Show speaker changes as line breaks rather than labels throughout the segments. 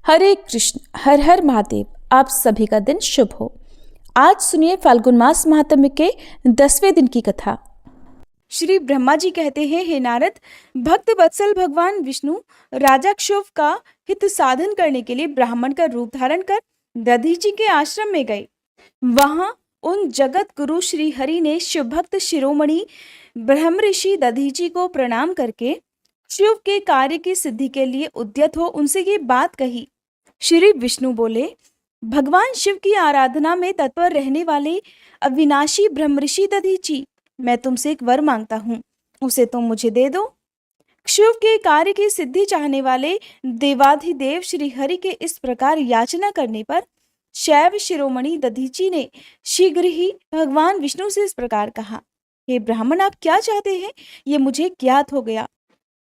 हरे कृष्ण, हर हर महादेव। आप सभी का दिन शुभ हो। आज सुनिए फाल्गुन मास महात्म्य के 10वें दिन की कथा। श्री ब्रह्मा जी कहते हैं, हे नारद, भक्त वत्सल भगवान विष्णु राजा क्षोभ का हित साधन करने के लिए ब्राह्मण का रूप धारण कर दधीचि के आश्रम में गए। वहां उन जगत गुरु श्री हरि ने शिवभक्त शिरोमणि ब्रह्म ऋषि दधीचि को प्रणाम करके शिव के कार्य की सिद्धि के लिए उद्यत हो उनसे ये बात कही। श्री विष्णु बोले, भगवान शिव की आराधना में तत्पर रहने वाले अविनाशी ब्रह्मऋषि दधीचि, मैं तुमसे एक वर मांगता हूँ, उसे तुम मुझे दे दो। शिव के कार्य की सिद्धि चाहने वाले देवाधिदेव श्री हरि के इस प्रकार याचना करने पर शैव शिरोमणि दधीचि ने शीघ्र ही भगवान विष्णु से इस प्रकार कहा, हे ब्राह्मण, आप क्या चाहते हैं, ये मुझे ज्ञात हो गया।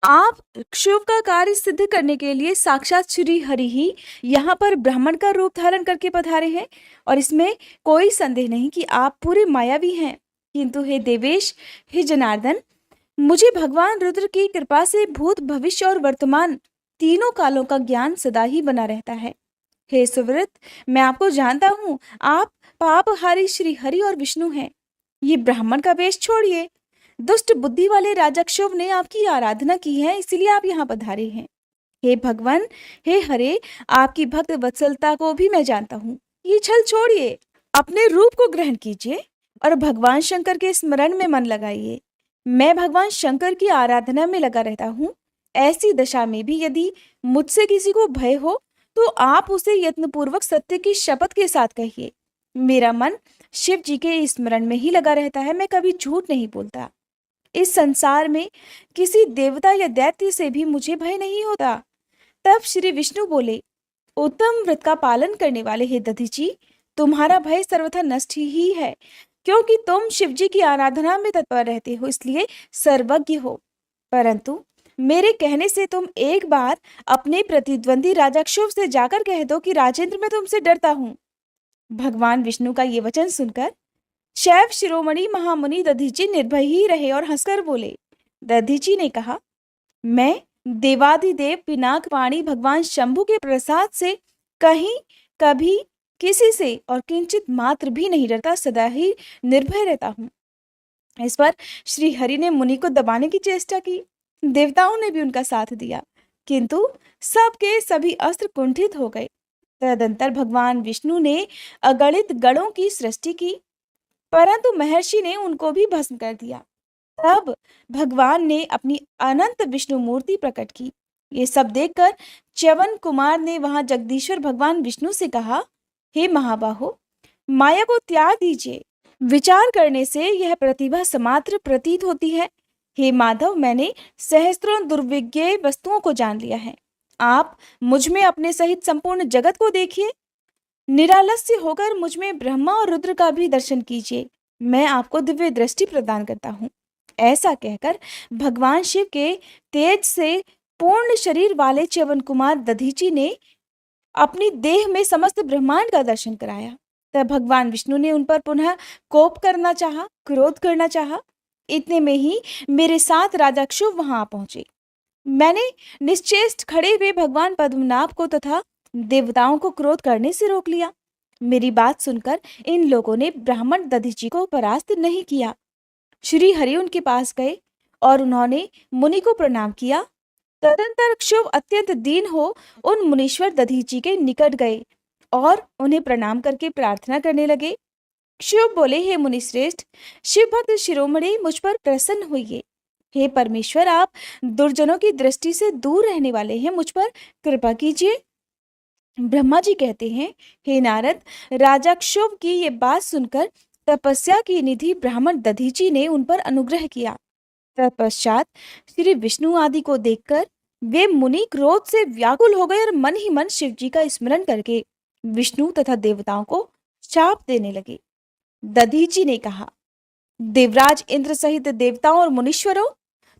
आप शिव का कार्य सिद्ध करने के लिए साक्षात श्री हरि ही यहाँ पर ब्राह्मण का रूप धारण करके पधारे हैं, और इसमें कोई संदेह नहीं कि आप पूरे मायावी हैं। किंतु हे देवेश, हे जनार्दन, मुझे भगवान रुद्र की कृपा से भूत, भविष्य और वर्तमान तीनों कालों का ज्ञान सदा ही बना रहता है। हे सुव्रत, मैं आपको जानता हूँ, आप पापहारी श्री हरि और विष्णु हैं। ये ब्राह्मण का वेश छोड़िए। दुष्ट बुद्धि वाले राजा क्षोभ ने आपकी आराधना की है, इसीलिए आप यहाँ पधारे हैं। हे भगवान, हे हरे, आपकी भक्त वत्सलता को भी मैं जानता हूँ। ये छल छोड़िए, अपने रूप को ग्रहण कीजिए और भगवान शंकर के स्मरण में मन लगाइए। मैं भगवान शंकर की आराधना में लगा रहता हूँ। ऐसी दशा में भी यदि मुझसे किसी को भय हो तो आप उसे यत्नपूर्वक सत्य की शपथ के साथ कहिए। मेरा मन शिव जी के स्मरण में ही लगा रहता है, मैं कभी झूठ नहीं बोलता। इस संसार में किसी देवता या दैत्य से भी मुझे भय नहीं होता। तब श्री विष्णु बोले, उत्तम व्रत का पालन करने वाले हे दधीचि, तुम्हारा भय सर्वथा नष्ट ही है, क्योंकि तुम शिव जी की आराधना में तत्पर रहते हो, इसलिए सर्वज्ञ हो। परंतु मेरे कहने से तुम एक बार अपने प्रतिद्वंदी राजा क्षोभ से जाकर कह दो कि राजेंद्र, मैं तुमसे डरता हूँ। भगवान विष्णु का ये वचन सुनकर शैव शिरोमणि महामुनि दधीचि निर्भय ही रहे और हंसकर बोले। दधीचि ने कहा, मैं देवाधिदेव पिनाक पाणी भगवान शंभु के प्रसाद से कहीं, कभी, किसी से और किंचित मात्र भी नहीं डरता, सदा ही निर्भय रहता हूँ। इस पर श्री हरि ने मुनि को दबाने की चेष्टा की। देवताओं ने भी उनका साथ दिया, किंतु सबके सभी अस्त्र कुंठित हो गए। तदंतर भगवान विष्णु ने अगणित गणों की सृष्टि की, परंतु महर्षि ने उनको भी भस्म कर दिया। तब भगवान ने अपनी अनंत विष्णु मूर्ति प्रकट की। ये सब देखकर च्यवन कुमार ने वहां जगदीश्वर भगवान विष्णु से कहा, हे महाबाहो, माया को त्याग दीजिए। विचार करने से यह प्रतिभा समात्र प्रतीत होती है। हे माधव, मैंने सहस्त्रों दुर्विज्ञेय वस्तुओं को जान लिया है। आप मुझ में अपने सहित संपूर्ण जगत को देखिए। निरालस्य होकर मुझ में ब्रह्मा और रुद्र का भी दर्शन कीजिए। मैं आपको दिव्य दृष्टि प्रदान करता हूँ। ऐसा कहकर भगवान शिव के तेज से पूर्ण शरीर वाले च्यवन कुमार दधीचि ने अपनी देह में समस्त ब्रह्मांड का दर्शन कराया। तब भगवान विष्णु ने उन पर पुनः कोप करना चाहा, क्रोध करना चाहा। इतने में ही मेरे साथ राजा क्षोभ वहां आ पहुंचे। मैंने निश्चेष्ट खड़े हुए भगवान पद्मनाभ को तथा देवताओं को क्रोध करने से रोक लिया। मेरी बात सुनकर इन लोगों ने ब्राह्मण दधीचि को परास्त नहीं किया। श्री हरि उनके पास गए और उन्होंने मुनि को प्रणाम किया। तदंतर क्षोभ अत्यंत दीन हो उन मुनीश्वर दधीचि के निकट गए और उन्हें प्रणाम करके प्रार्थना करने लगे। क्षोभ बोले, हे मुनिश्रेष्ठ, शिव भक्त शिरोमणि, मुझ पर प्रसन्न होइए। हे परमेश्वर, आप दुर्जनों की दृष्टि से दूर रहने वाले हैं, मुझ पर कृपा कीजिए। ब्रह्मा जी कहते हैं, हे नारद, राजा क्षोभ की ये बात सुनकर तपस्या की निधि ब्राह्मण दधीचि ने उन पर अनुग्रह किया। तत्पश्चात श्री विष्णु आदि को देखकर वे मुनि क्रोध से व्याकुल हो गए और मन ही मन शिव जी का स्मरण करके विष्णु तथा देवताओं को शाप देने लगे। दधीचि ने कहा, देवराज इंद्र सहित देवताओं और मुनीश्वरों,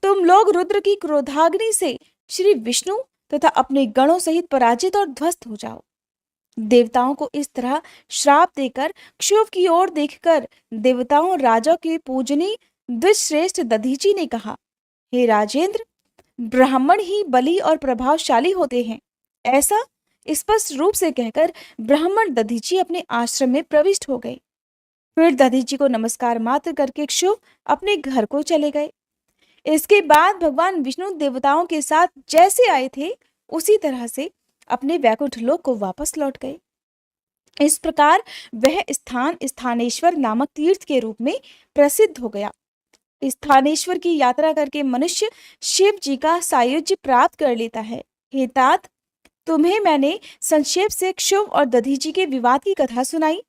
तुम लोग रुद्र की क्रोधाग्नि से श्री विष्णु तथा अपने गणों सहित पराजित और ध्वस्त हो जाओ। देवताओं को इस तरह श्राप देकर क्षोभ की ओर देखकर देवताओं और राजा के पूजनी द्विश्रेष्ठ दधीचि ने कहा, हे राजेंद्र, ब्राह्मण ही बली और प्रभावशाली होते हैं, ऐसा स्पष्ट रूप से कहकर ब्राह्मण दधीची अपने आश्रम में प्रविष्ट हो गए। फिर दधीची को नमस्कार मात्र करके क्षुभ अपने घर को चले गए। इसके बाद भगवान विष्णु देवताओं के साथ जैसे आए थे उसी तरह से अपने वैकुंठ लोक को वापस लौट गए। इस प्रकार वह स्थान स्थानेश्वर नामक तीर्थ के रूप में प्रसिद्ध हो गया। स्थानेश्वर की यात्रा करके मनुष्य शिव जी का सायुज्य प्राप्त कर लेता है। हे तात, तुम्हें मैंने संक्षेप से क्षुभ और दधीची के विवाद की कथा सुनाई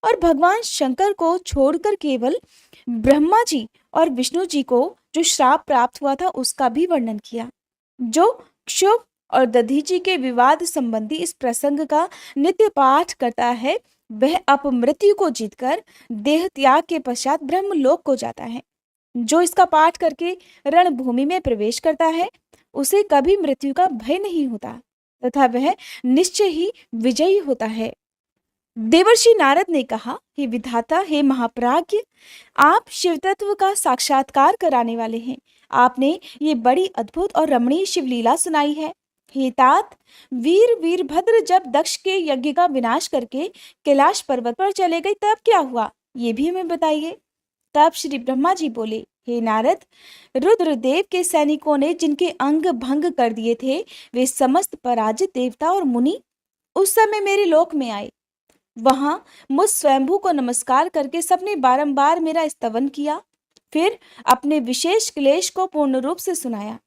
और भगवान शंकर को छोड़कर केवल ब्रह्मा जी और विष्णु जी को जो श्राप प्राप्त हुआ था उसका भी वर्णन किया। जो क्षुभ और दधीची के विवाद संबंधी इस प्रसंग का नित्य पाठ करता है वह अपमृत्यु को जीतकर देह त्याग के पश्चात ब्रह्मलोक को जाता है। जो इसका पाठ करके रणभूमि में प्रवेश करता है उसे कभी मृत्यु का भय नहीं होता तथा वह निश्चय ही विजयी होता है। देवर्षि नारद ने कहा, हे विधाता, हे महाप्राज्ञ, आप शिव तत्व का साक्षात्कार कराने वाले हैं। आपने ये बड़ी अद्भुत और रमणीय शिवलीला सुनाई है। हे तात, वीर वीरभद्र जब दक्ष के यज्ञ का विनाश करके कैलाश पर्वत पर चले गए तब क्या हुआ, ये भी हमें बताइए। तब श्री ब्रह्मा जी बोले, हे नारद, रुद्रदेव के सैनिकों ने जिनके अंग भंग कर दिए थे वे समस्त पराजित देवता और मुनि उस समय मेरे लोक में आए। वहां मुझ स्वयंभू को नमस्कार करके सबने बारंबार मेरा स्तवन किया, फिर अपने विशेष क्लेश को पूर्ण रूप से सुनाया।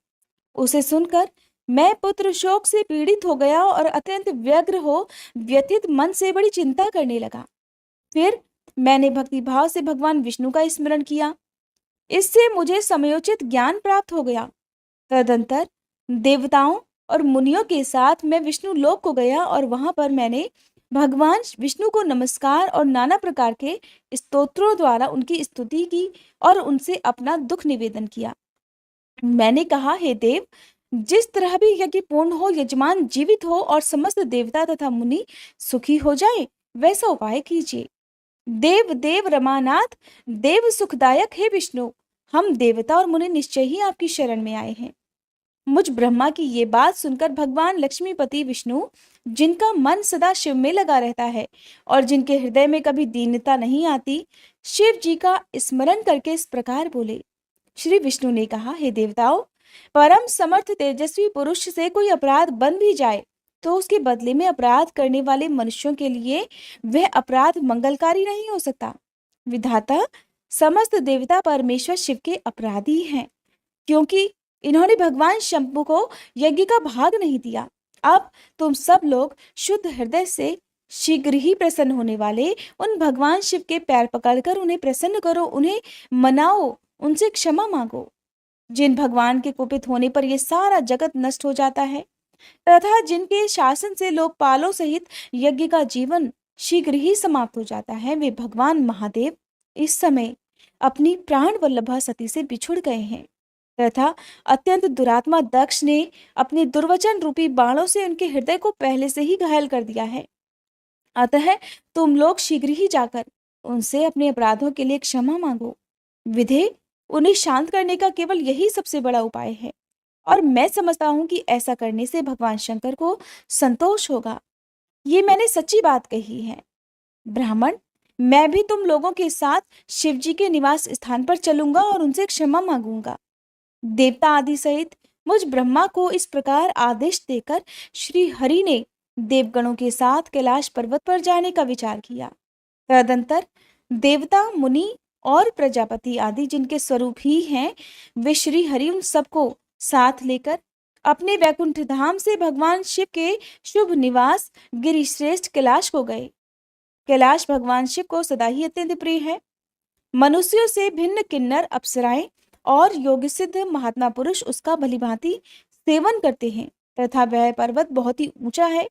उसे सुनकर मैं पुत्र शोक से पीड़ित हो गया और अत्यंत व्यग्र हो व्यथित मन से बड़ी चिंता करने लगा। फिर मैंने भक्ति भाव से भगवान विष्णु का स्मरण किया। इससे मुझे समयोचित ज्ञान प्राप्त हो गया। तदंतर देवताओं और मुनियों के साथ मैं विष्णु लोक को गया और वहां पर मैंने भगवान विष्णु को नमस्कार और नाना प्रकार के स्तोत्रों द्वारा उनकी स्तुति की और उनसे अपना दुख निवेदन किया। मैंने कहा, हे देव, जिस तरह भी यज्ञ पूर्ण हो, यजमान जीवित हो और समस्त देवता तथा मुनि सुखी हो जाए वैसा उपाय कीजिए। देव देव रमानाथ, देव सुखदायक हे विष्णु, हम देवता और मुनि निश्चय ही आपकी शरण में आए हैं। मुझ ब्रह्मा की ये बात सुनकर भगवान लक्ष्मीपति विष्णु, जिनका मन सदा शिव में लगा रहता है और जिनके हृदय में कभी दीनता नहीं आती, शिव जी का स्मरण करके इस प्रकार बोले। श्री विष्णु ने कहा, हे देवताओं, परम समर्थ तेजस्वी पुरुष से कोई अपराध बन भी जाए तो उसके बदले में अपराध करने वाले मनुष्यों के लिए वह अपराध मंगलकारी नहीं हो सकता। विधाता, समस्त देवता परमेश्वर शिव के अपराधी हैं, क्योंकि इन्होंने भगवान शंभु को यज्ञ का भाग नहीं दिया। अब तुम सब लोग शुद्ध हृदय से शीघ्र ही प्रसन्न होने वाले उन भगवान शिव के पैर पकड़कर उन्हें प्रसन्न करो, उन्हें मनाओ, उनसे क्षमा मांगो। जिन भगवान के कुपित होने पर यह सारा जगत नष्ट हो जाता है तथा जिनके शासन से लोकपालों सहित यज्ञ का जीवन शीघ्र ही समाप्त हो जाता है, वे भगवान महादेव इस समय अपनी प्राण वल्लभा सती से बिछुड़ गए हैं तथा अत्यंत दुरात्मा दक्ष ने अपने दुर्वचन रूपी बाणों से उनके हृदय को पहले से ही घायल कर दिया है। अतः तुम लोग शीघ्र ही जाकर उनसे अपने अपराधों के लिए क्षमा मांगो। विधे, उन्हें शांत करने का केवल यही सबसे बड़ा उपाय है और मैं समझता हूं कि ऐसा करने से भगवान शंकर को संतोष होगा। ये मैंने सच्ची बात कही है। ब्राह्मण, मैं भी तुम लोगों के साथ शिव जी के निवास स्थान पर चलूंगा और उनसे क्षमा मांगूंगा। देवता आदि सहित मुझ ब्रह्मा को इस प्रकार आदेश देकर श्री हरि ने देवगणों के साथ कैलाश पर्वत पर जाने का विचार किया। तदंतर देवता, मुनि और प्रजापति आदि जिनके स्वरूप ही हैं, वे श्री हरि उन सबको साथ लेकर अपने वैकुंठ धाम से भगवान शिव के शुभ निवास गिरिश्रेष्ठ कैलाश को गए। कैलाश भगवान शिव को सदा ही अत्यंत प्रिय है। मनुष्यों से भिन्न किन्नर, अप्सराएं और योग सिद्ध महात्मा पुरुष उसका भलीभांति सेवन करते हैं तथा वह पर्वत बहुत ही ऊंचा है।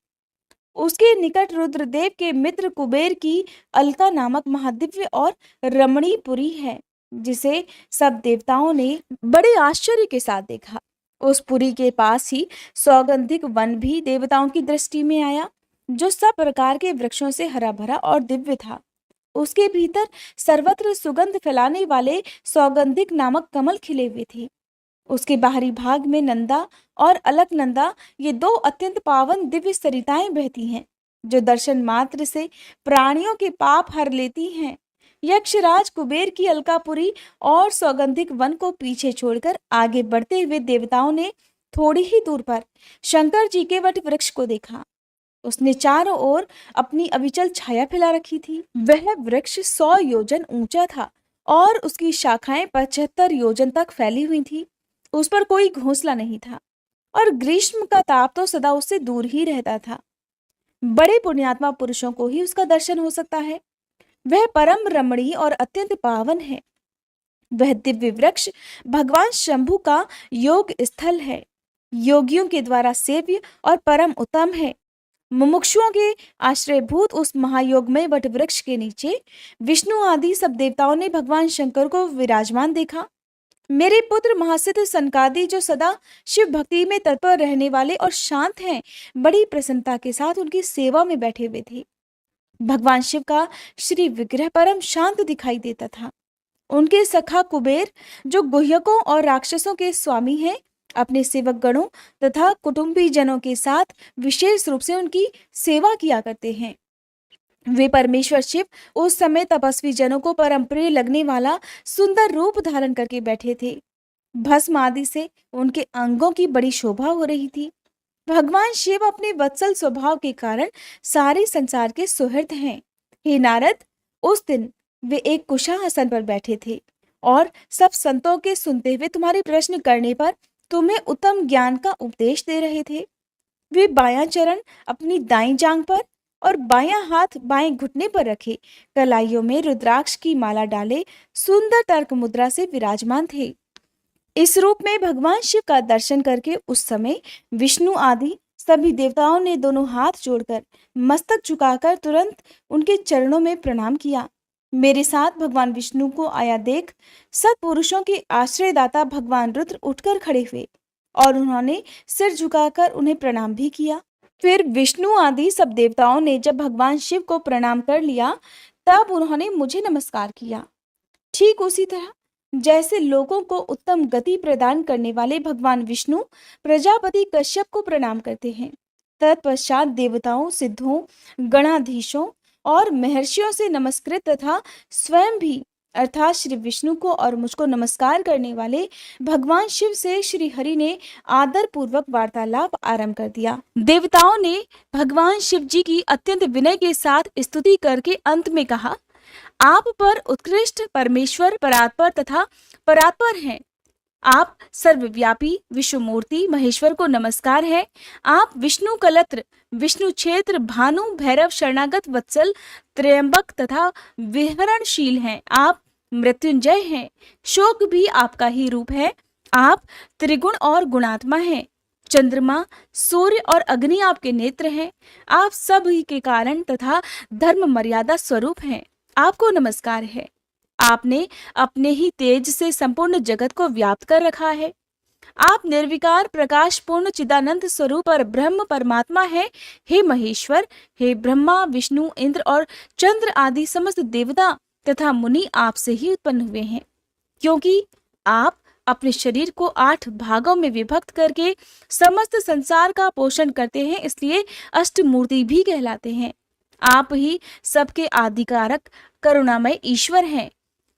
उसके निकट रुद्रदेव के मित्र कुबेर की अलका नामक महादिव्य और रमणीय पुरी है, जिसे सब देवताओं ने बड़े आश्चर्य के साथ देखा। उस पुरी के पास ही सौगंधिक वन भी देवताओं की दृष्टि में आया, जो सब प्रकार के वृक्षों से हरा भरा और दिव्य था। उसके भीतर सर्वत्र सुगंध फैलाने वाले सौगंधिक नामक कमल खिले हुए थे। उसके बाहरी भाग में नंदा और अलकनंदा, ये दो अत्यंत पावन दिव्य सरिताएं बहती हैं, जो दर्शन मात्र से प्राणियों के पाप हर लेती हैं। यक्षराज कुबेर की अलकापुरी और सौगंधिक वन को पीछे छोड़कर आगे बढ़ते हुए देवताओं ने थोड़ी ही दूर पर शंकर जी के वट वृक्ष को देखा। उसने चारों ओर अपनी अविचल छाया फैला रखी थी। वह वृक्ष 100 योजन ऊंचा था और उसकी शाखाएं 75 योजन तक फैली हुई थी। उस पर कोई घोंसला नहीं था और ग्रीष्म का ताप तो सदा उससे दूर ही रहता था। बड़े पुण्यात्मा पुरुषों को ही उसका दर्शन हो सकता है। वह परम रमणीय और अत्यंत पावन है। वह दिव्य वृक्ष भगवान शंभु का योग स्थल है, योगियों के द्वारा सेव्य और परम उत्तम है। मुमुक्षुओं के आश्रयभूत उस महायोगमय वट वृक्ष के नीचे विष्णु आदि सब देवताओं ने भगवान शंकर को विराजमान देखा। मेरे पुत्र महासिद्ध सनकादि, जो सदा शिव भक्ति में तत्पर रहने वाले और शांत हैं, बड़ी प्रसन्नता के साथ उनकी सेवा में बैठे हुए थे। भगवान शिव का श्री विग्रह परम शांत दिखाई देता था। उनके सखा कुबेर, जो गुह्यकों और राक्षसों के स्वामी हैं, अपने सेवक गणों तथा कुटुंबी जनों के साथ विशेष रूप से उनकी सेवा किया करते हैं। वे परमेश्वर शिव उस समय तपस्वी जनों को परम प्रिय लगने वाला सुंदर रूप धारण करके बैठे थे। भस्म आदि से उनके अंगों की बड़ी शोभा हो रही थी। भगवान शिव अपने वत्सल स्वभाव के कारण सारे संसार के सुहृद हैं। हे नारद, उस दिन वे एक कुशासन पर बैठे थे और सब संतों के सुनते हुए तुम्हारे प्रश्न करने पर तुम्हें उत्तम ज्ञान का उपदेश दे रहे थे। वे बायां चरण अपनी दाईं जांघ पर और बायां हाथ बाएं घुटने पर रखे, कलाइयों में रुद्राक्ष की माला डाले सुंदर तर्क मुद्रा से विराजमान थे। इस रूप में भगवान शिव का दर्शन करके उस समय विष्णु आदि सभी देवताओं ने दोनों हाथ जोड़कर मस्तक झुकाकर तुरंत उनके चरणों में प्रणाम किया। मेरे साथ भगवान विष्णु को आया देख सत्पुरुषों के आश्रयदाता भगवान रुद्र उठकर खड़े हुए और उन्होंने सिर झुकाकर उन्हें प्रणाम भी किया। फिर विष्णु आदि सब देवताओं ने जब भगवान शिव को प्रणाम कर लिया, तब उन्होंने मुझे नमस्कार किया। ठीक उसी तरह जैसे लोगों को उत्तम गति प्रदान करने वाले भगवान विष्णु प्रजापति कश्यप को प्रणाम करते हैं, तत्पश्चात देवताओं, सिद्धों, गणाधीशों और महर्षियों से नमस्कृत तथा स्वयं भी अर्थात श्री विष्णु को और मुझको नमस्कार करने वाले भगवान शिव से श्री हरि ने आदर पूर्वक वार्तालाप आरंभ कर दिया। देवताओं ने भगवान शिव जी की अत्यंत विनय के साथ स्तुति करके अंत में कहा, आप पर उत्कृष्ट परमेश्वर परात्पर तथा परात्पर हैं। आप सर्वव्यापी विश्वमूर्ति महेश्वर को नमस्कार है। आप विष्णु कलत्र, विष्णु क्षेत्र, भानु, भैरव, शरणागत, वत्सल, त्रयंबक तथा विहरणशील हैं। आप मृत्युंजय हैं। शोक भी आपका ही रूप है। आप त्रिगुण और गुणात्मा हैं। चंद्रमा, सूर्य और अग्नि आपके नेत्र हैं। आप सभी के कारण तथा धर्म मर्यादा स्वरूप हैं। आपको नमस्कार है। आपने अपने ही तेज से संपूर्ण जगत को व्याप्त कर रखा है। आप निर्विकार प्रकाश पूर्ण चिदानंद स्वरूप और ब्रह्म परमात्मा है। हे महेश्वर, हे ब्रह्मा, विष्णु, इंद्र और चंद्र आदि समस्त देवता तथा मुनि आपसे ही उत्पन्न हुए हैं। क्योंकि आप अपने शरीर को 8 भागों में विभक्त करके समस्त संसार का पोषण करते हैं, इसलिए अष्टमूर्ति भी कहलाते हैं। आप ही सबके आदिकारक करुणामय ईश्वर हैं।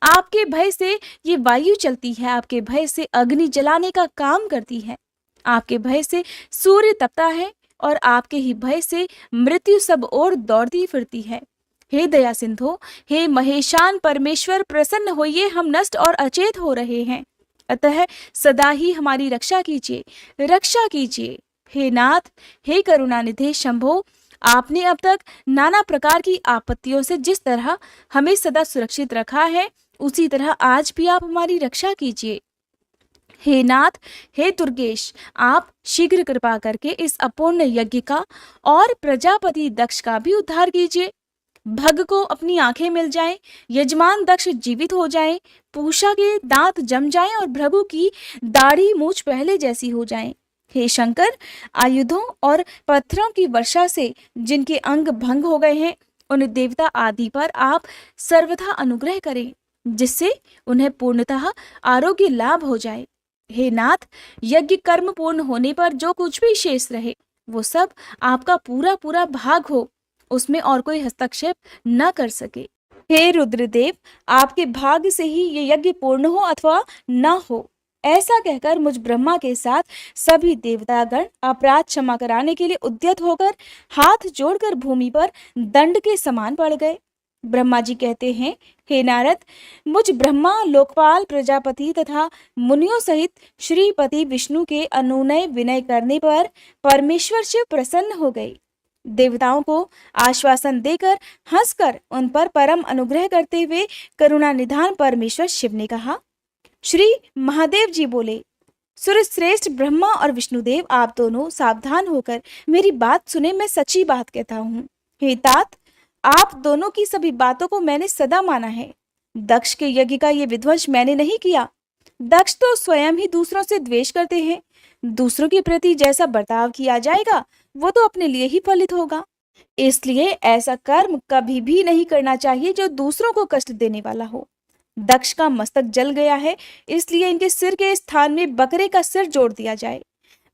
आपके भय से ये वायु चलती है, आपके भय से अग्नि जलाने का काम करती है, आपके भय से सूर्य तपता है और आपके ही भय से मृत्यु सब ओर दौड़ती फिरती है। हे दया सिंधु, हे महेशान परमेश्वर, प्रसन्न होइए, हम नष्ट और अचेत हो रहे हैं, अतः सदा ही हमारी रक्षा कीजिए, रक्षा कीजिए। हे नाथ, हे करुणानिधि शंभो, आपने अब तक नाना प्रकार की आपत्तियों से जिस तरह हमें सदा सुरक्षित रखा है, उसी तरह आज भी आप हमारी रक्षा कीजिए। हे नाथ, हे दुर्गेश, आप शीघ्र कृपा करके इस अपूर्ण यज्ञ का और प्रजापति दक्ष का भी उद्धार कीजिए। भग को अपनी आंखें मिल जाएं, यजमान दक्ष जीवित हो जाएं, पूषा के दांत जम जाएं और भृगु की दाढ़ी मूछ पहले जैसी हो जाएं। हे शंकर, आयुधों और पत्थरों की वर्षा से जिनके अंग भंग हो गए हैं, उन देवता आदि पर आप सर्वथा अनुग्रह करें, जिससे उन्हें पूर्णतः आरोग्य लाभ हो जाए। हे नाथ, यज्ञ कर्म पूर्ण होने पर जो कुछ भी शेष रहे वो सब आपका पूरा पूरा भाग हो, उसमें और कोई हस्तक्षेप न कर सके। हे रुद्रदेव, आपके भाग्य से ही ये यज्ञ पूर्ण हो अथवा न हो। ऐसा कहकर मुझ ब्रह्मा के साथ सभी देवतागण अपराध क्षमा कराने के लिए उद्यत होकर हाथ जोड़कर भूमि पर दंड के समान पड़ गए। ब्रह्मा जी कहते हैं, हे नारद, मुझ ब्रह्मा, लोकपाल, प्रजापति तथा मुनियों सहित श्रीपति विष्णु के अनुनय विनय करने पर परमेश्वर शिव प्रसन्न हो गए। देवताओं को आश्वासन देकर हंसकर उन पर परम अनुग्रह करते हुए करुणा निधान परमेश्वर शिव ने कहा। श्री महादेव जी बोले, सूर्यश्रेष्ठ ब्रह्मा और विष्णुदेव, आप दोनों सावधान होकर मेरी बात सुने। मैं सच्ची बात कहता हूँ। हे तात, आप दोनों की सभी बातों को मैंने सदा माना है। दक्ष के यज्ञ का ये विध्वंस मैंने नहीं किया। दक्ष तो स्वयं ही दूसरों से द्वेष करते हैं। दूसरों के प्रति जैसा बर्ताव किया जाएगा वो तो अपने लिए ही फलित होगा। इसलिए ऐसा कर्म कभी भी नहीं करना चाहिए जो दूसरों को कष्ट देने वाला हो। दक्ष का मस्तक जल गया है, इसलिए इनके सिर के स्थान में बकरे का सिर जोड़ दिया जाए।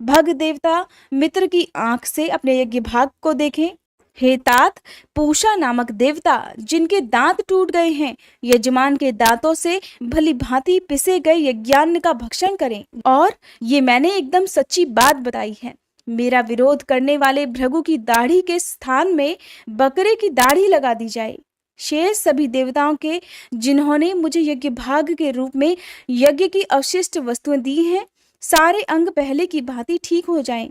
भग देवता मित्र की आंख से अपने यज्ञ भाग को देखें। हे तात, पूषा नामक देवता जिनके दांत टूट गए हैं, यजमान के दांतों से भली भांति पिसे गए यज्ञान्न का भक्षण करें। और ये मैंने एकदम सच्ची बात बताई है। मेरा विरोध करने वाले भृगु की दाढ़ी के स्थान में बकरे की दाढ़ी लगा दी जाए। शेष सभी देवताओं के जिन्होंने मुझे यज्ञ भाग के रूप में यज्ञ की अवशिष्ट वस्तुएं दी हैं, सारे अंग पहले की भांति ठीक हो जाएं।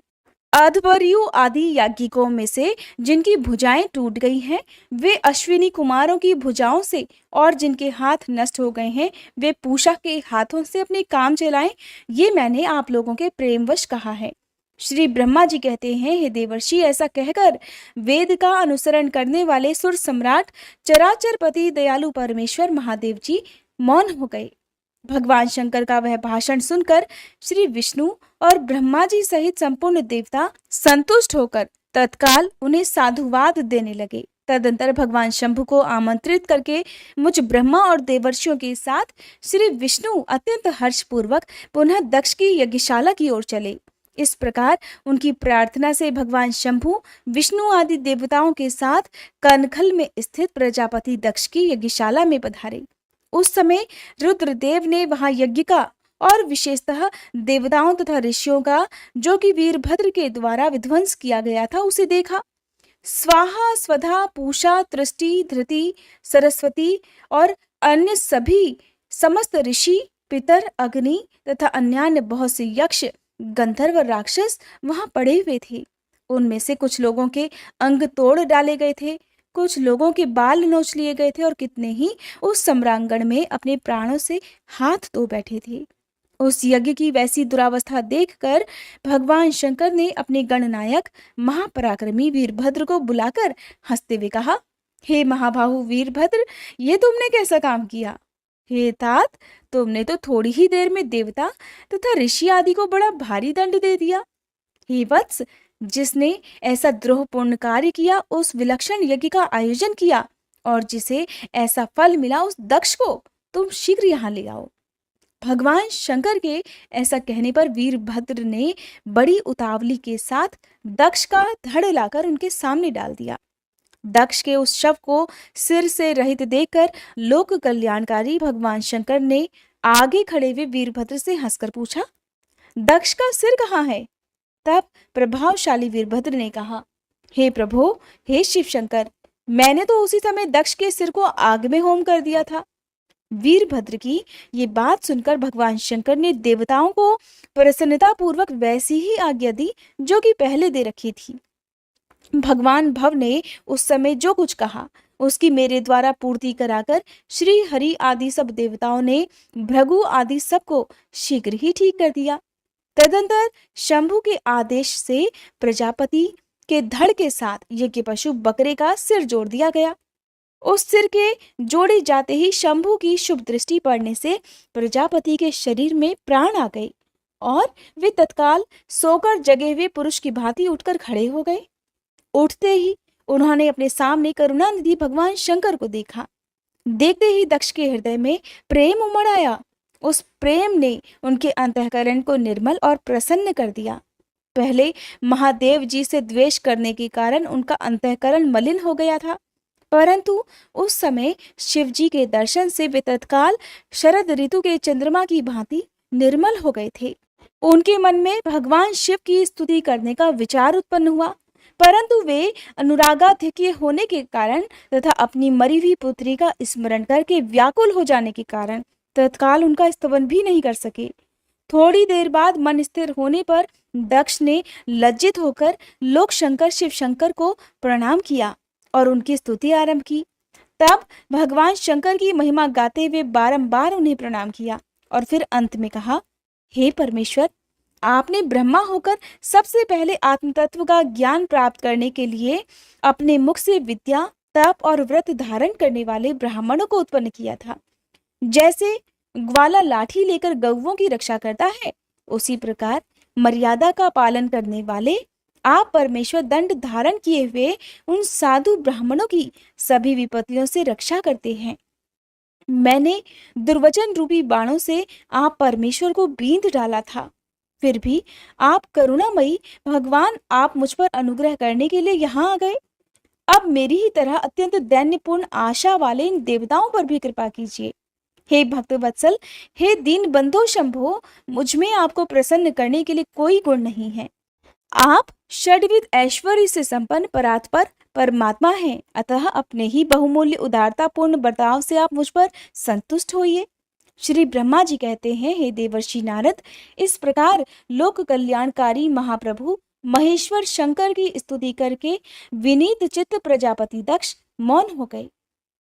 अध्वर्यु आदि याज्ञिकों में से जिनकी भुजाएं टूट गई हैं, वे अश्विनी कुमारों की भुजाओं से, और जिनके हाथ नष्ट हो गए हैं वे पूषा के हाथों से अपने काम चलाएं। ये मैंने आप लोगों के प्रेमवश कहा है। श्री ब्रह्मा जी कहते हैं, हे देवर्षि, ऐसा कहकर वेद का अनुसरण करने वाले सुर सम्राट चराचरपति दयालु परमेश्वर महादेव जी मौन हो गए। भगवान शंकर का वह भाषण सुनकर श्री विष्णु और ब्रह्मा जी सहित संपूर्ण देवता संतुष्ट होकर तत्काल उन्हें साधुवाद देने लगे। तदंतर भगवान शंभु को आमंत्रित करके मुझ ब्रह्मा और देवर्षियों के साथ श्री विष्णु अत्यंत हर्षपूर्वक पुनः दक्ष की यज्ञशाला की ओर चले। इस प्रकार उनकी प्रार्थना से भगवान शंभु विष्णु आदि देवताओं के साथ कनखल में स्थित प्रजापति दक्ष की यज्ञशाला में पधारे। उस समय रुद्रदेव ने वहां यज्ञ का और विशेषतः देवताओं तथा ऋषियों का, जो कि वीरभद्र के द्वारा विध्वंस किया गया था, उसे देखा। स्वाहा, स्वधा, पूषा, तृष्टि, धृति, सरस्वती और अन्य सभी समस्त ऋषि, पितर, अग्नि तथा अन्यान्य बहुत से यक्ष, गंधर्व, राक्षस वहां पड़े हुए थे। उनमें से कुछ लोगों के अंग तोड़ डाले गए थे, कुछ लोगों के बाल नोच लिए गए थे और कितने ही उस सम्रांगण में अपने प्राणों से हाथ धो बैठे थे। उस यज्ञ की वैसी दुरावस्था देखकर भगवान शंकर ने अपने गणनायक महापराक्रमी वीरभद्र को बुलाकर हंसते हुए कहा, हे महाबाहु वीरभद्र, ये तुमने कैसा काम किया? हे तात, तुमने तो थोड़ी ही देर में देवता तथा ऋषि आदि को बड़ा भारी दंड दे दिया। हे वत्स, जिसने ऐसा द्रोहपूर्ण कार्य किया, उस विलक्षण यज्ञ का आयोजन किया और जिसे ऐसा फल मिला, उस दक्ष को तुम शीघ्र यहाँ ले आओ। भगवान शंकर के ऐसा कहने पर वीरभद्र ने बड़ी उतावली के साथ दक्ष का धड़ लाकर उनके सामने डाल दिया। दक्ष के उस शव को सिर से रहित देखकर लोक कल्याणकारी भगवान शंकर ने आगे खड़े हुए वीरभद्र से हंसकर पूछा, दक्ष का सिर कहाँ है? तब प्रभावशाली वीरभद्र ने कहा, हे प्रभु, हे शिव शंकर, मैंने तो उसी समय दक्ष के सिर को आग में होम कर दिया था। वीरभद्र की ये बात सुनकर भगवान शंकर ने देवताओं को प्रसन्नता पूर्वक वैसी ही आज्ञा दी जो कि पहले दे रखी थी। भगवान भव ने उस समय जो कुछ कहा उसकी मेरे द्वारा पूर्ति कराकर श्री हरि आदि सब देवताओं ने भृगु आदि सबको शीघ्र ही ठीक कर दिया। तदंतर शंभु के आदेश से प्रजापति के धड़ के साथ यज्ञ पशु बकरे का सिर जोड़ दिया गया। उस सिर के जोड़े जाते ही शंभु की शुभ दृष्टि पड़ने से प्रजापति के शरीर में प्राण आ गए और वे तत्काल सोकर जगे हुए पुरुष की भांति उठकर खड़े हो गए। उठते ही उन्होंने अपने सामने करुणानिधि भगवान शंकर को देखा। देखते ही दक्ष के हृदय में प्रेम उमड़ आया उस प्रेम ने उनके अंतःकरण को निर्मल और प्रसन्न कर दिया। पहले महादेव जी से द्वेष करने के कारण उनका अंतःकरण मलिन हो गया था, परंतु उस समय शिव जी के दर्शन से वे तत्काल शरद ऋतु के चंद्रमा की भांति निर्मल हो गए थे। उनके मन में भगवान शिव की स्तुति करने का विचार उत्पन्न हुआ, परंतु वे अनुरागाधिक्य होने के कारण तथा अपनी मरी हुई पुत्री का स्मरण करके व्याकुल हो जाने के कारण तत्काल उनका स्तवन भी नहीं कर सके। थोड़ी देर बाद मन स्थिर होने पर दक्ष ने लज्जित होकर लोक शंकर शिव शंकर को प्रणाम किया और उनकी स्तुति आरंभ की। तब भगवान शंकर की महिमा गाते हुए बारंबार उन्हें प्रणाम किया और फिर अंत में कहा, हे परमेश्वर, आपने ब्रह्मा होकर सबसे पहले आत्म तत्व का ज्ञान प्राप्त करने के लिए अपने मुख से विद्या, तप और व्रत धारण करने वाले ब्राह्मणों को उत्पन्न किया था। जैसे ग्वाला लाठी लेकर गौओं की रक्षा करता है, उसी प्रकार मर्यादा का पालन करने वाले आप परमेश्वर दंड धारण किए हुए उन साधु ब्राह्मणों की सभी विपत्तियों से रक्षा करते हैं। मैंने दुर्वचन रूपी बाणों से आप परमेश्वर को बींध डाला था, फिर भी आप करुणामयी भगवान, आप मुझ पर अनुग्रह करने के लिए यहाँ आ गए। अब मेरी ही तरह अत्यंत दैन्यपूर्ण आशा वाले इन देवताओं पर भी कृपा कीजिए। हे भक्त वत्सल, हे दीन बंधो शंभो, मुझ में आपको प्रसन्न करने के लिए कोई गुण नहीं है। आप षड्विध ऐश्वर्य से संपन्न परात्पर परमात्मा हैं, अतः अपने ही बहुमूल्य उदारतापूर्ण बर्ताव से आप मुझ पर संतुष्ट होइए। श्री ब्रह्मा जी कहते हैं, हे देवर्षि नारद, इस प्रकार लोक कल्याणकारी महाप्रभु महेश्वर शंकर की स्तुति करके विनीत चित्त प्रजापति दक्ष मौन हो गए।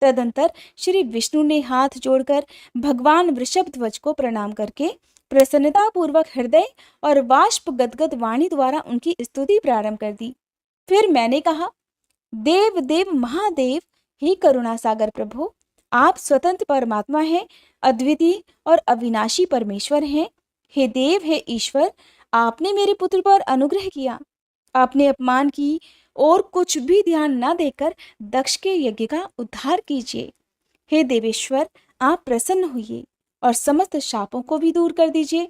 तदंतर श्री विष्णु ने हाथ जोड़कर भगवान वृषभध्वज को प्रणाम करके प्रसन्नता पूर्वक हृदय और वाष्प गदगद वाणी द्वारा उनकी स्तुति प्रारंभ कर दी। फिर मैंने कहा, देव देव महादेव, हे करुणा सागर प्रभु, आप स्वतंत्र परमात्मा हैं, अद्वितीय और अविनाशी परमेश्वर हैं। हे देव, हे ईश्वर, आपने मेरे पुत्र पर अनुग्रह किया। आपने अपमान की और कुछ भी ध्यान न देकर दक्ष के यज्ञ का उद्धार कीजिए। हे देवेश्वर, आप प्रसन्न होइए और समस्त शापों को भी दूर कर दीजिए।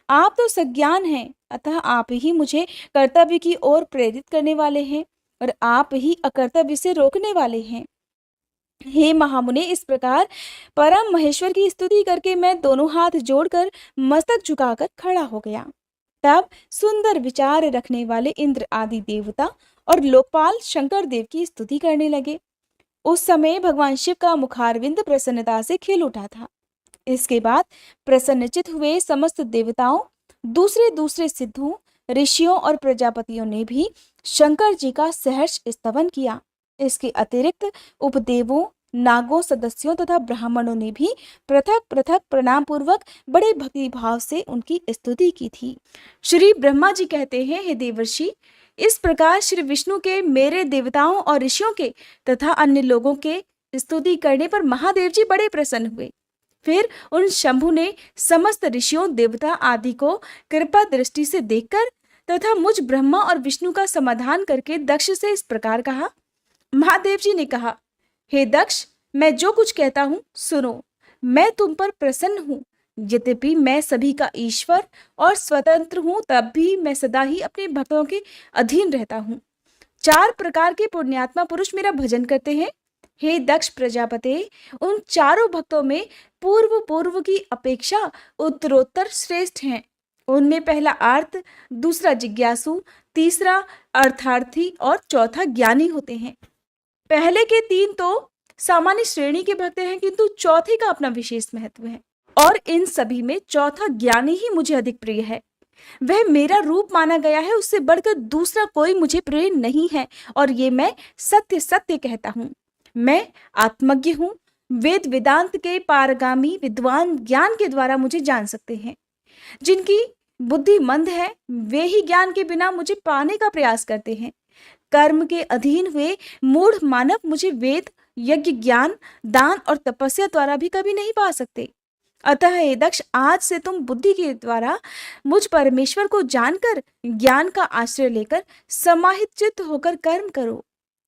आप तो सज्ञान हैं, अतः आप ही मुझे कर्तव्य की ओर प्रेरित करने वाले हैं और आप ही अकर्तव्य से रोकने वाले हैं। हे महामुने, इस प्रकार परम महेश्वर की स्तुति करके मैं दोनों हाथ जोड़कर मस्तक झुकाकर खड़ा हो गया। तब सुंदर विचार रखने वाले इंद्र आदि देवता और लोकपाल शंकर देव की स्तुति करने लगे। उस समय भगवान शिव का मुखारविंद प्रसन्नता से खिल उठा था। इसके बाद प्रसन्नचित हुए समस्त देवताओं, दूसरे दूसरे सिद्धों, ऋषियों और प्रजापतियों ने भी शंकर जी का सहर्ष स्तवन किया। इसके अतिरिक्त उपदेवों, नागों, सदस्यों तथा ब्राह्मणों ने भी पृथक पृथक प्रणाम पूर्वक बड़े भक्ति भाव से उनकी स्तुति की थी। श्री ब्रह्मा जी कहते हैं, हे देवर्षि, इस प्रकार श्री विष्णु के मेरे देवताओं और ऋषियों के तथा अन्य लोगों के स्तुति करने पर महादेव जी बड़े प्रसन्न हुए। फिर उन शंभु ने समस्त ऋषियों, देवता आदि को कृपा दृष्टि से देखकर तथा मुझ ब्रह्मा और विष्णु का समाधान करके दक्ष से इस प्रकार कहा। महादेव जी ने कहा, हे दक्ष, मैं जो कुछ कहता हूँ सुनो। मैं तुम पर प्रसन्न हूँ। यद्यपि मैं सभी का ईश्वर और स्वतंत्र हूँ, तब भी मैं सदा ही अपने भक्तों के अधीन रहता हूँ। 4 प्रकार के पुण्यात्मा पुरुष मेरा भजन करते हैं। हे दक्ष प्रजापते, उन चारों भक्तों में पूर्व की अपेक्षा उत्तरोत्तर श्रेष्ठ हैं। उनमें पहला आर्त, दूसरा जिज्ञासु, तीसरा अर्थार्थी और चौथा ज्ञानी होते हैं। पहले के 3 तो सामान्य श्रेणी के भक्त हैं, किंतु चौथे का अपना विशेष महत्व है और इन सभी में चौथा ज्ञानी ही मुझे अधिक प्रिय है। वह मेरा रूप माना गया है, उससे बढ़कर दूसरा कोई मुझे प्रिय नहीं है और ये मैं सत्य सत्य कहता हूँ। मैं आत्मज्ञ हूँ। वेद वेदांत के पारगामी विद्वान ज्ञान के द्वारा मुझे जान सकते हैं। जिनकी बुद्धि मंद है वे ही ज्ञान के बिना मुझे पाने का प्रयास करते हैं। कर्म के अधीन हुए मूढ़ मानव मुझे वेद, यज्ञ, ज्ञान, दान और तपस्या द्वारा भी कभी नहीं पा सकते। अतः हे दक्ष, आज से तुम बुद्धि के द्वारा मुझ परमेश्वर को जानकर ज्ञान का आश्रय लेकर समाहित चित्त होकर कर्म करो।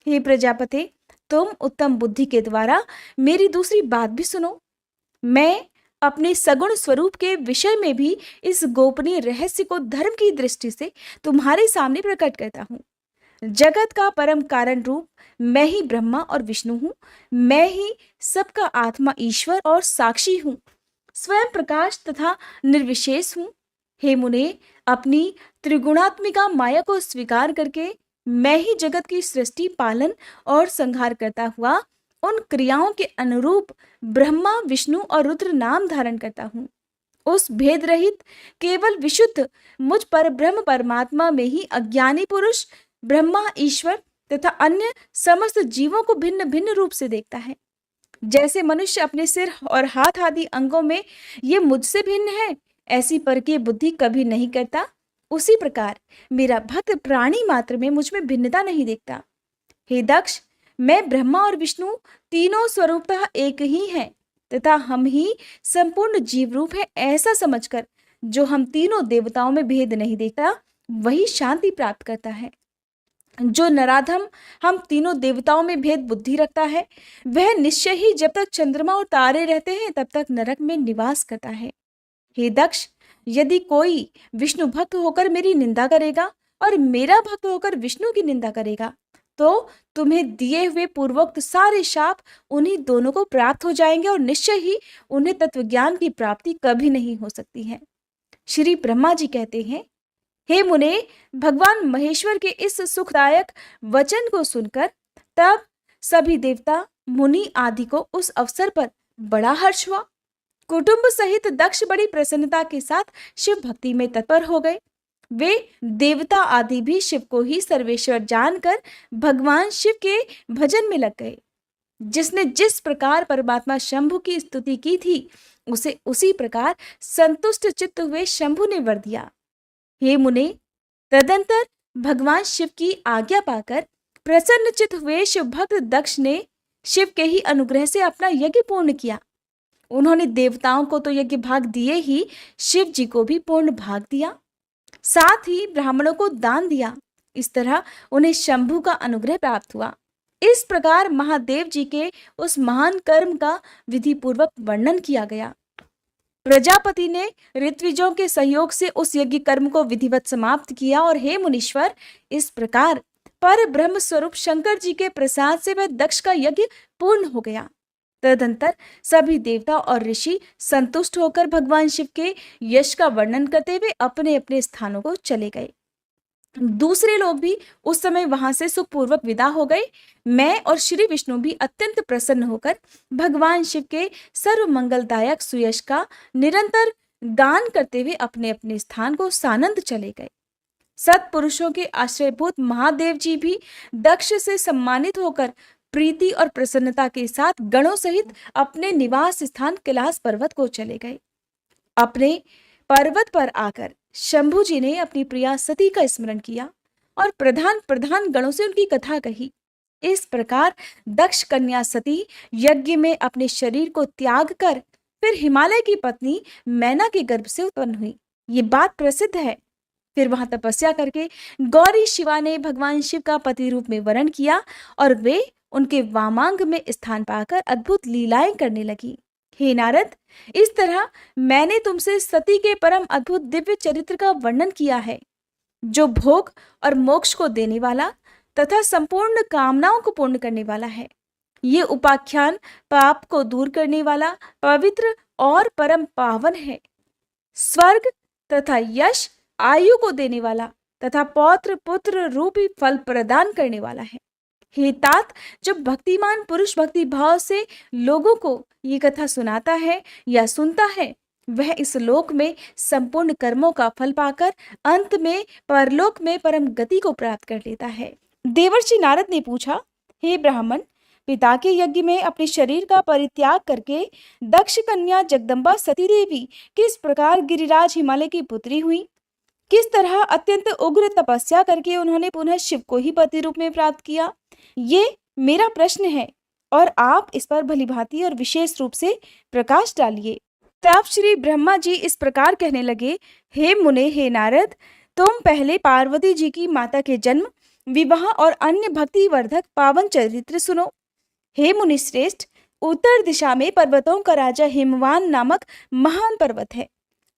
हे प्रजापते, तुम उत्तम बुद्धि के द्वारा मेरी दूसरी बात भी सुनो। मैं अपने सगुण स्वरूप के विषय में भी इस गोपनीय रहस्य को धर्म की दृष्टि से तुम्हारे सामने प्रकट करता हूँ। जगत का परम कारण रूप मैं ही ब्रह्मा और विष्णु हूँ। मैं ही सबका आत्मा ईश्वर और साक्षी हूँ, स्वयं प्रकाश तथा निर्विशेष हूँ। हे मुने, अपनी त्रिगुणात्मिका माया को स्वीकार करके मैं ही जगत की सृष्टि, पालन और संहार करता हुआ उन क्रियाओं के अनुरूप ब्रह्मा, विष्णु और रुद्र नाम धारण करता हूँ। उस भेद रहित केवल विशुद्ध मुझ पर ब्रह्म परमात्मा में ही अज्ञानी पुरुष ब्रह्मा, ईश्वर तथा अन्य समस्त जीवों को भिन्न भिन्न रूप से देखता है। जैसे मनुष्य अपने सिर और हाथ आदि अंगों में ये मुझसे भिन्न है, ऐसी परकीय बुद्धि कभी नहीं करता, उसी प्रकार मेरा भक्त प्राणी मात्र में मुझ में भिन्नता नहीं देखता। हे दक्ष, मैं ब्रह्मा और विष्णु तीनों स्वरूपतः एक ही हैं तथा हम ही संपूर्ण जीव रूप है, ऐसा समझकर जो हम तीनों देवताओं में भेद नहीं देखता वही शांति प्राप्त करता है। जो नराधम हम तीनों देवताओं में भेद बुद्धि रखता है, वह निश्चय ही जब तक चंद्रमा और तारे रहते हैं तब तक नरक में निवास करता है। हे दक्ष, यदि कोई विष्णु भक्त होकर मेरी निंदा करेगा और मेरा भक्त होकर विष्णु की निंदा करेगा, तो तुम्हें दिए हुए पूर्वोक्त सारे शाप उन्हीं दोनों को प्राप्त हो जाएंगे और निश्चय ही उन्हें तत्वज्ञान की प्राप्ति कभी नहीं हो सकती है। श्री ब्रह्मा जी कहते हैं, हे मुने, भगवान महेश्वर के इस सुखदायक वचन को सुनकर तब सभी देवता, मुनि आदि को उस अवसर पर बड़ा हर्ष हुआ। कुटुंब सहित दक्ष बड़ी प्रसन्नता के साथ शिव भक्ति में तत्पर हो गए। वे देवता आदि भी शिव को ही सर्वेश्वर जानकर भगवान शिव के भजन में लग गए। जिसने जिस प्रकार परमात्मा शंभु की स्तुति की थी, उसे उसी प्रकार संतुष्ट चित्त हुए शंभु ने वर दिया। हे मुने, तदंतर भगवान शिव की आज्ञा पाकर प्रसन्नचित हुए शिव भक्त दक्ष ने शिव के ही अनुग्रह से अपना यज्ञ पूर्ण किया। उन्होंने देवताओं को तो यज्ञ भाग दिए ही, शिव जी को भी पूर्ण भाग दिया, साथ ही ब्राह्मणों को दान दिया। इस तरह उन्हें शंभु का अनुग्रह प्राप्त हुआ। इस प्रकार महादेव जी के उस महान कर्म का विधि पूर्वक वर्णन किया गया। प्रजापति ने ऋत्विजों के सहयोग से उस यज्ञ कर्म को विधिवत समाप्त किया और हे मुनीश्वर, इस प्रकार पर ब्रह्म स्वरूप शंकर जी के प्रसाद से वह दक्ष का यज्ञ पूर्ण हो गया। तदंतर सभी देवता और ऋषि संतुष्ट होकर भगवान शिव के यश का वर्णन करते हुए अपने अपने स्थानों को चले गए। दूसरे लोग भी उस समय वहां से सुखपूर्वक विदा हो गए। मैं और श्री विष्णु भी अत्यंत प्रसन्न होकर भगवान शिव के सर्व मंगलदायक सुयश का निरंतर गान करते हुए अपने अपने स्थान को सानंद चले गए। सत्पुरुषों के आश्रयभूत महादेव जी भी दक्ष से सम्मानित होकर प्रीति और प्रसन्नता के साथ गणों सहित अपने निवास स्थान कैलाश पर्वत को चले गए। अपने पर्वत पर आकर शंभु जी ने अपनी प्रिया सती का स्मरण किया और प्रधान प्रधान गणों से उनकी कथा कही। इस प्रकार दक्ष कन्या सती यज्ञ में अपने शरीर को त्याग कर फिर हिमालय की पत्नी मैना के गर्भ से उत्पन्न हुई। ये बात प्रसिद्ध है। फिर वहां तपस्या करके गौरी शिवा ने भगवान शिव का पति रूप में वरण किया और वे उनके वामांग में स्थान पाकर अद्भुत लीलाएं करने लगी। हे नारद, इस तरह मैंने तुमसे सती के परम अद्भुत दिव्य चरित्र का वर्णन किया है, जो भोग और मोक्ष को देने वाला तथा संपूर्ण कामनाओं को पूर्ण करने वाला है। ये उपाख्यान पाप को दूर करने वाला, पवित्र और परम पावन है। स्वर्ग तथा यश, आयु को देने वाला तथा पौत्र पुत्र रूपी फल प्रदान करने वाला है। हे तात, जब भक्तिमान पुरुष भक्ति भाव से लोगों को ये कथा सुनाता है या सुनता है, वह इस लोक में संपूर्ण कर्मों का फल पाकर अंत में परलोक में परम गति को प्राप्त कर लेता है। देवर्षि नारद ने पूछा, हे ब्राह्मण, पिता के यज्ञ में अपने शरीर का परित्याग करके दक्ष कन्या जगदम्बा सती देवी किस प्रकार गिरिराज हिमालय की पुत्री हुई? किस तरह अत्यंत उग्र तपस्या करके उन्होंने पुनः शिव को ही पति रूप में प्राप्त किया? ये मेरा प्रश्न है और आप इस पर भलीभांति और विशेष रूप से प्रकाश डालिए। तब श्री ब्रह्मा जी इस प्रकार कहने लगे, हे मुने, हे नारद, तुम पहले पार्वती जी की माता के जन्म, विवाह और अन्य भक्ति वर्धक पावन चरित्र सुनो। हे मुनि श्रेष्ठ, उत्तर दिशा में पर्वतों का राजा हिमवान नामक महान पर्वत है,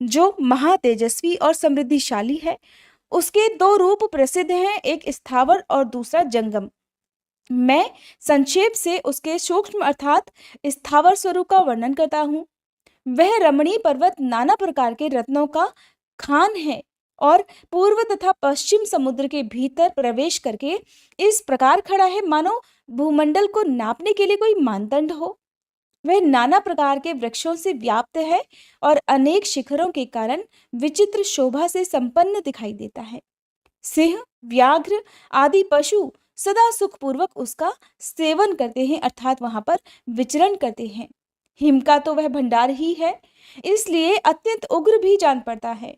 जो महातेजस्वी और समृद्धिशाली है। उसके दो रूप प्रसिद्ध हैं, एक स्थावर और दूसरा जंगम। मैं संक्षेप से उसके सूक्ष्म अर्थात स्थावर स्वरूप का वर्णन करता हूँ। वह रमणीय पर्वत नाना प्रकार के रत्नों का खान है और पूर्व तथा पश्चिम समुद्र के भीतर प्रवेश करके इस प्रकार खड़ा है मानो भूमंडल को नापने के लिए कोई मानदंड हो। वह नाना प्रकार के वृक्षों से व्याप्त है और अनेक शिखरों के कारण विचित्र शोभा से संपन्न दिखाई देता है। सिंह, व्याघ्र आदि पशु सदा सुखपूर्वक उसका सेवन करते हैं, अर्थात वहां पर विचरण करते हैं। हिम का तो वह भंडार ही है, इसलिए अत्यंत उग्र भी जान पड़ता है।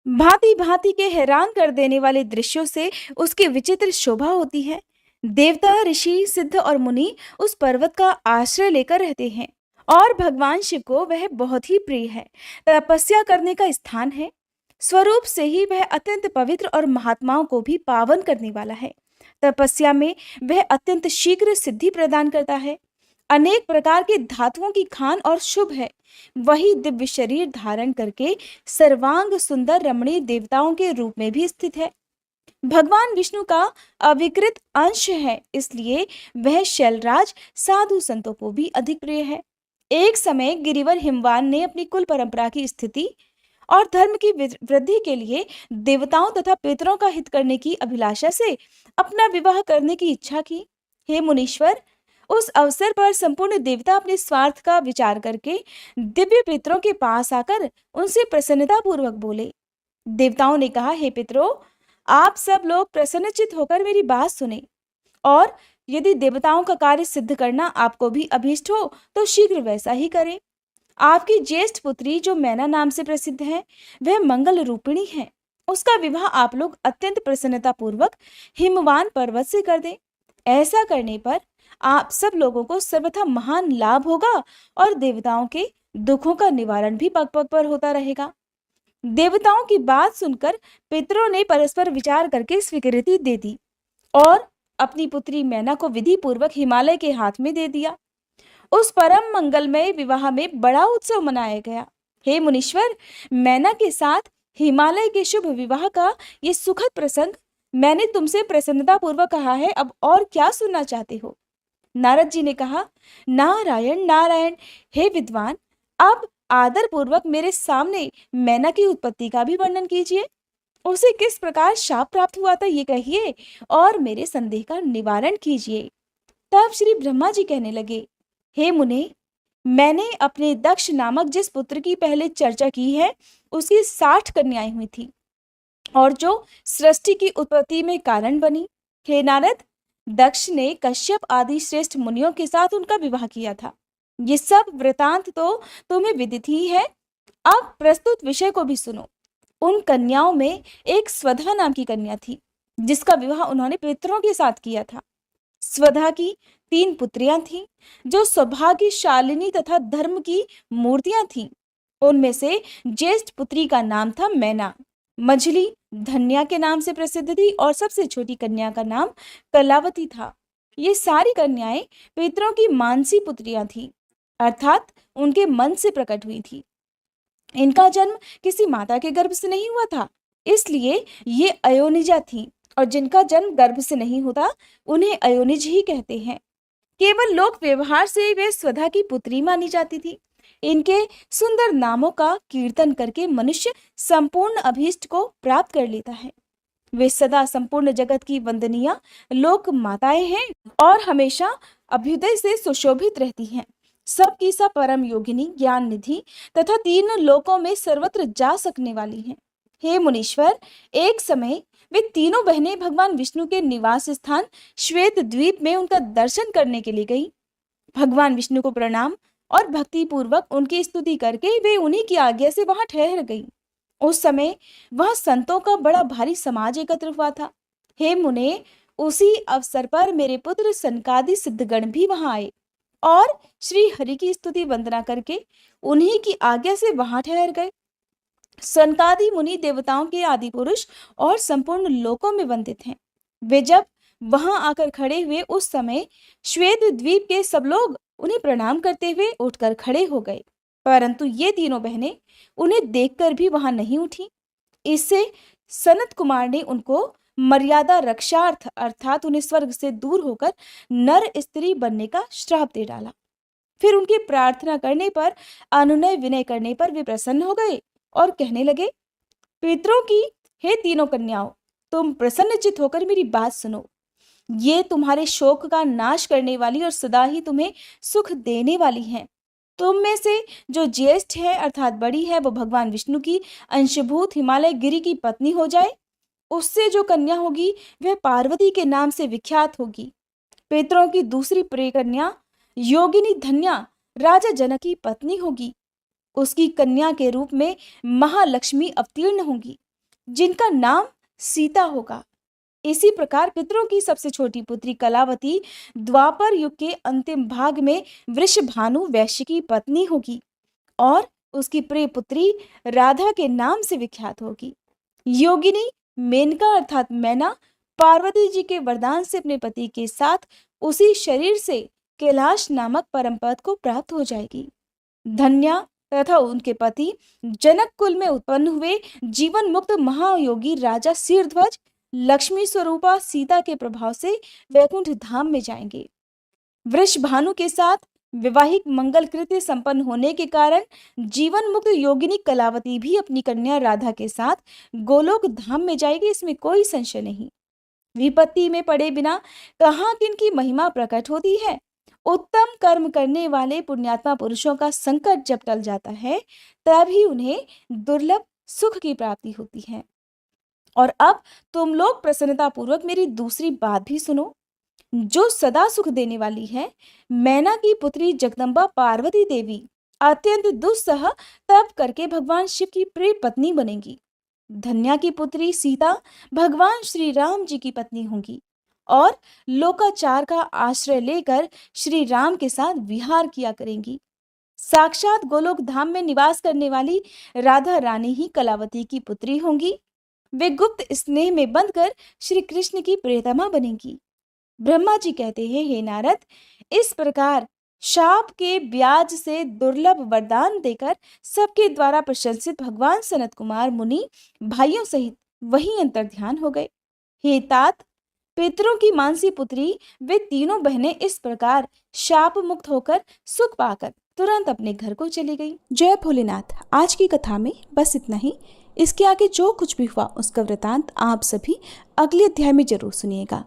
भांति भांति के हैरान कर देने वाले दृश्यों से उसकी विचित्र शोभा होती है। देवता, ऋषि, सिद्ध और मुनि उस पर्वत का आश्रय लेकर रहते हैं और भगवान शिव को वह बहुत ही प्रिय है। तपस्या करने का स्थान है। स्वरूप से ही वह अत्यंत पवित्र और महात्माओं को भी पावन करने वाला है। तपस्या में वह अत्यंत शीघ्र सिद्धि प्रदान करता है। अनेक प्रकार के धातुओं की खान और शुभ है। वही दिव्य शरीर धारण करके सर्वांग सुंदर रमणीय देवताओं के रूप में भी स्थित है। भगवान विष्णु का अविकृत अंश है, इसलिए वह शैलराज साधु संतों को भी अधिक प्रिय है। एक समय गिरिवर हिमवान ने अपनी कुल परंपरा की स्थिति और धर्म की वृद्धि के लिए देवताओं तथा पितरों का हित करने की अभिलाषा से अपना विवाह करने की इच्छा की। हे मुनीश्वर, उस अवसर पर संपूर्ण देवता अपने स्वार्थ का विचार करके दिव्य पितरों के पास आकर उनसे प्रसन्नता पूर्वक बोले। देवताओं ने कहा, हे पितरों, आप सब लोग प्रसन्नचित होकर मेरी बात सुने और यदि देवताओं का कार्य सिद्ध करना आपको भी अभीष्ट हो तो शीघ्र वैसा ही करें। आपकी ज्येष्ठ पुत्री जो मैना नाम से प्रसिद्ध है, वह मंगल रूपिणी है। उसका विवाह आप लोग अत्यंत प्रसन्नता पूर्वक हिमवान पर्वत से कर दें। ऐसा करने पर आप सब लोगों को सर्वथा महान लाभ होगा और देवताओं के दुखों का निवारण भी पग पग पर होता रहेगा। देवताओं की बात सुनकर पितरों ने परस्पर विचार करके स्वीकृति दे दी और अपनी पुत्री मैना को विधि पूर्वक हिमालय के हाथ में दे दिया। उस परम मंगलमय विवाह में बड़ा उत्सव मनाया गया। हे मुनीश्वर, मैना के साथ हिमालय के शुभ विवाह का ये सुखद प्रसंग मैंने तुमसे प्रसन्नता पूर्वक कहा है, अब और क्या सुनना चाहते हो? नारद जी ने कहा, नारायण नारायण, हे विद्वान, अब आदर पूर्वक मेरे सामने मैना की उत्पत्ति का भी वर्णन कीजिए। उसे किस प्रकार शाप प्राप्त हुआ था ये कहिए और मेरे संदेह का निवारण कीजिए। तब श्री ब्रह्मा जी कहने लगे, हे मुने, मैंने अपने दक्ष नामक जिस पुत्र की पहले चर्चा की है उसकी 60 कन्याएं हुई थी और जो सृष्टि की उत्पत्ति में कारण बनी। हे नारद, दक्ष ने कश्यप आदि श्रेष्ठ मुनियों के साथ उनका विवाह किया था। ये सब वृतांत तो तुम्हें विदित ही है। अब प्रस्तुत विषय को भी सुनो। उन कन्याओं में एक स्वधा नाम की कन्या थी, जिसका विवाह उन्होंने पितरों के साथ किया था। स्वधा की 3 पुत्रियां थीं, जो सौभाग्यशालिनी तथा धर्म की मूर्तियां थीं। उनमें से ज्येष्ठ पुत्री का नाम था मैना, मझली धन्या के नाम से प्रसिद्ध थी और सबसे छोटी कन्या का नाम कलावती था। ये सारी कन्याएं पितरों की मानसी पुत्रियां थीं, अर्थात उनके मन से प्रकट हुई थी। इनका जन्म किसी माता के गर्भ से नहीं हुआ था, इसलिए ये अयोनिजा थीं और जिनका जन्म गर्भ से नहीं होता उन्हें अयोनिज ही कहते हैं। केवल लोक व्यवहार से वे स्वधा की पुत्री मानी जाती थी। इनके सुंदर नामों का कीर्तन करके मनुष्य संपूर्ण अभीष्ट को प्राप्त कर लेता है। वे सदा संपूर्ण जगत की वंदनीय लोक माताएं हैं और हमेशा अभ्युदय से सुशोभित रहती हैं। सबकी सब परम योगिनी, ज्ञान निधि तथा 3 लोकों में सर्वत्र जा सकने वाली हैं। हे मुनीश्वर, एक समय वे तीनों बहनें भगवान विष्णु के निवास स्थान श्वेत द्वीप में उनका दर्शन करने के लिए गई। भगवान विष्णु को प्रणाम और भक्ति पूर्वक उनकी स्तुति करके वे उन्हीं की आज्ञा से वहां ठहर गई। उस समय वहां संतों का बड़ा भारी समाज एकत्र हुआ था। हे मुने, उसी अवसर पर मेरे पुत्र सनकादि सिद्धगण भी वहां आए और श्री हरि की स्तुति वंदना करके उन्हीं की आज्ञा से वहां ठहर गए। सनकादि मुनि देवताओं के आदि पुरुष और संपूर्ण लोकों में वंदित हैं। वे जब वहां आकर खड़े हुए उस समय श्वेत द्वीप के सब लोग उन्हें प्रणाम करते हुए उठकर खड़े हो गए, परंतु ये तीनों बहनें उन्हें देखकर भी वहां नहीं उठी। इससे सनत कुमार ने उनको मर्यादा रक्षार्थ अर्थात उन्हें स्वर्ग से दूर होकर नर स्त्री बनने का श्राप दे डाला। फिर उनकी प्रार्थना करने पर, अनुनय विनय करने पर वे प्रसन्न हो गए और कहने लगे, पितरों की हे तीनों कन्याओं, तुम प्रसन्नचित होकर मेरी बात सुनो। ये तुम्हारे शोक का नाश करने वाली और सदा ही तुम्हें सुख देने वाली हैं। तुम में से जो ज्येष्ठ है अर्थात बड़ी है, वो भगवान विष्णु की अंशभूत हिमालय गिरी की पत्नी हो जाए। उससे जो कन्या होगी वह पार्वती के नाम से विख्यात होगी। पितरों की दूसरी प्रिय कन्या योगिनी धन्या राजा जनक की पत्नी होगी। उसकी कन्या के रूप में महालक्ष्मी अवतीर्ण होंगी, जिनका नाम सीता होगा। इसी प्रकार पितरों की सबसे छोटी पुत्री कलावती द्वापर युग के अंतिम भाग में वृषभानु वैश्य की पत्नी होगी और उसकी प्रिय पुत्री राधा के नाम से विख्यात होगी। योगिनी मेनका अर्थात मैना पार्वती जी के वरदान से अपने पति के साथ उसी शरीर से कैलाश नामक परम पद को प्राप्त हो जाएगी। धन्या तथा उनके पति जनक कुल में उत्पन्न हुए जीवन मुक्त महायोगी राजा शीरध्वज लक्ष्मी स्वरूपा सीता के प्रभाव से वैकुंठ धाम में जाएंगे। वृषभानु के साथ वैवाहिक मंगल कृत्य संपन्न होने के कारण जीवन मुक्त योगिनी कलावती भी अपनी कन्या राधा के साथ गोलोक धाम में जाएगी, इसमें कोई संशय नहीं। विपत्ति में पड़े बिना कहाँ किनकी महिमा प्रकट होती है। उत्तम कर्म करने वाले पुण्यात्मा पुरुषों का संकट जब टल जाता है तभी उन्हें दुर्लभ सुख की प्राप्ति होती है। और अब तुम लोग प्रसन्नता पूर्वक मेरी दूसरी बात भी सुनो। जो सदा सुख देने वाली है, मैना की पुत्री जगदम्बा पार्वती देवी अत्यंत दुस्सह तप करके भगवान शिव की प्रिय पत्नी बनेगी। धन्या की पुत्री सीता भगवान श्री राम जी की पत्नी होंगी और लोकाचार का आश्रय लेकर श्री राम के साथ विहार किया करेंगी। साक्षात गोलोक धाम में निवास करने वाली राधा रानी ही कलावती की पुत्री होंगी। वे गुप्त स्नेह में बंधकर श्री कृष्ण की प्रियतमा बनेंगी। ब्रह्मा जी कहते हैं, हे नारद, इस प्रकार शाप के ब्याज से दुर्लभ वरदान देकर सबके द्वारा प्रशंसित भगवान सनत कुमार मुनि भाइयों सहित वहीं अंतर ध्यान हो गए। हे तात, पितरों की मानसी पुत्री वे तीनों बहनें इस प्रकार शाप मुक्त होकर सुख पाकर तुरंत अपने घर को चली गई। जय भोलेनाथ। आज की कथा में बस इतना ही। इसके आगे जो कुछ भी हुआ उसका वृतांत आप सभी अगले अध्याय में जरूर सुनिएगा।